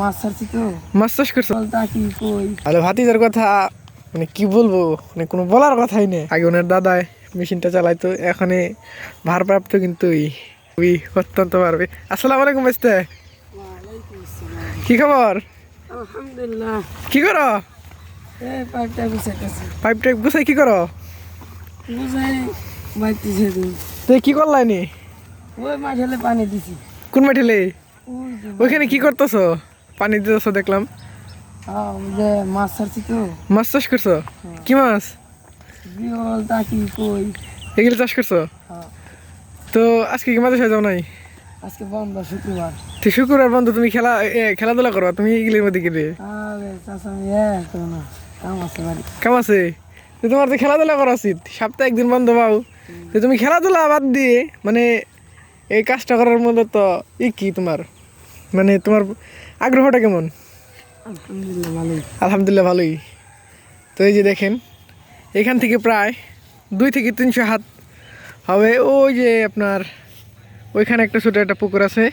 মাছ চাষ করছো? আরে ভাতিজার কথা মানে কি বলবো, মানে কোনো বলার কথাই নেই। আগে ওনার দাদাই মেশিনটা চালাইতো, এখন ভারপ্রাপ্ত কিন্তু ওই অত্যন্ত পারবে। আসসালামু আলাইকুম ভাইস্তে, কি খবর? আলহামদুলিল্লাহ। কি করো? এই পাইপটা গুছাইতেছি। পাইপ টাইপ গুছাই কি করো? গুছাই বাইতেছে দিন। তো কি করলাইনি? ওই মাঠে পানি দিছি। কোন মাঠেলে? ওই যে ওইখানে কি করতেছো? পানি দিতেছো দেখলাম। ওই যে মাছ ছাড়ছি তো। মাছ চাষ করছো? কি মাছ? বিরল টাকি কই। এগুলো চাষ করছো? হ্যাঁ। তো আজকে কি মাদ্রাসায় যাও নাই? আজকে বন্ধ শুক্রবার। তুই শুক্রবার বন্ধ, তুমি খেলাধুলা করো, তুমি এগুলির মধ্যে গেলে আরে চাচা তো না, কাম আছে বাড়ি। কাম আছে? তো তোমার তো খেলাধুলা করা উচিত, সপ্তাহে একদিন বন্ধ পাও। তো তুমি খেলাধুলা বাদ দিয়ে মানে এই কাজটা করার মধ্যে তো কি তোমার মানে তোমার আগ্রহটা কেমন? আলহামদুলিল্লাহ ভালোই। আলহামদুলিল্লাহ ভালোই। তো এই যে দেখেন, এখান থেকে প্রায় 2 থেকে 300 হাত হবে। ওই যে আপনার ওইখানে একটা ছোটো একটা পুকুর আছে।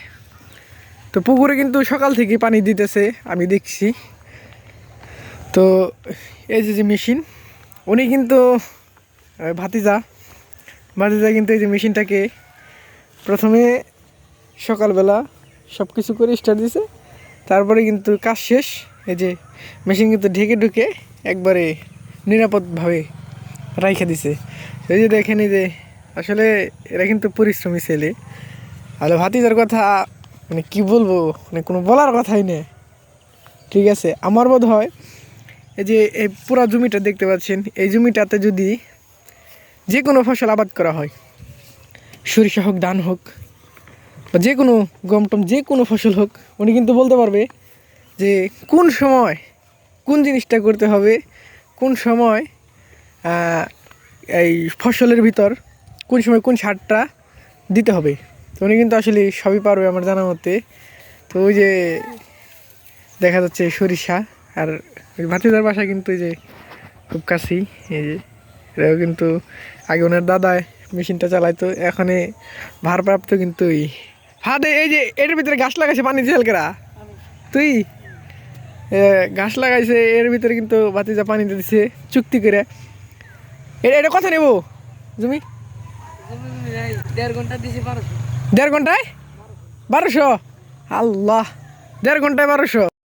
তো পুকুরে কিন্তু সকাল থেকে পানি দিতেছে, আমি দেখছি। তো এই যে মেশিন, উনি কিন্তু ভাতিজা কিন্তু এই যে মেশিনটাকে প্রথমে সকালবেলা সব কিছু করে স্টার্ট দিছে, তারপরে কিন্তু কাজ শেষ। এই যে মেশিন কিন্তু ঢেকে ঢুকে একবারে নিরাপদভাবে রাইখা দিছে। এই যে দেখেন, এই যে আসলে এরা কিন্তু পরিশ্রমী ছেলে। আর ভাতিজার কথা মানে কি বলবো, মানে কোনো বলার কথাই নেই। ঠিক আছে, আমার বোধ হয় এই যে এই পুরা জমিটা দেখতে পাচ্ছেন, এই জমিটাতে যদি যে কোনো ফসল আবাদ করা হয়, সরিষা হোক, ধান হোক, বা যে কোনো গম টম, যে কোনো ফসল হোক, উনি কিন্তু বলতে পারবে যে কোন সময় কোন জিনিসটা করতে হবে, কোন সময় এই ফসলের ভিতর কোন সময় কোন সারটা দিতে হবে। তো উনি কিন্তু আসলে সবই পারবে আমার জানা মতে। তো ওই যে দেখা যাচ্ছে সরিষা, আর ওই ভাতিজার বাসা কিন্তু এই যে খুব কাছেই। এই যে এরাও কিন্তু আগে ওনার দাদাই মেশিনটা চালাইতো, এখন ভারপ্রাপ্ত কিন্তু ফাদে। এই যে এর ভিতরে গাছ লাগাইছে, পানি দিয়ে হালকেরা তুই গাছ লাগাইছে, এর ভিতরে কিন্তু ভাতিজা পানি দিচ্ছে চুক্তি করে। এটা কথা নেবো জমি 1.5 ঘন্টা দিছি 1200। 1.5 ঘন্টায় 1200? আল্লাহ, 1.5 ঘন্টায় 1200?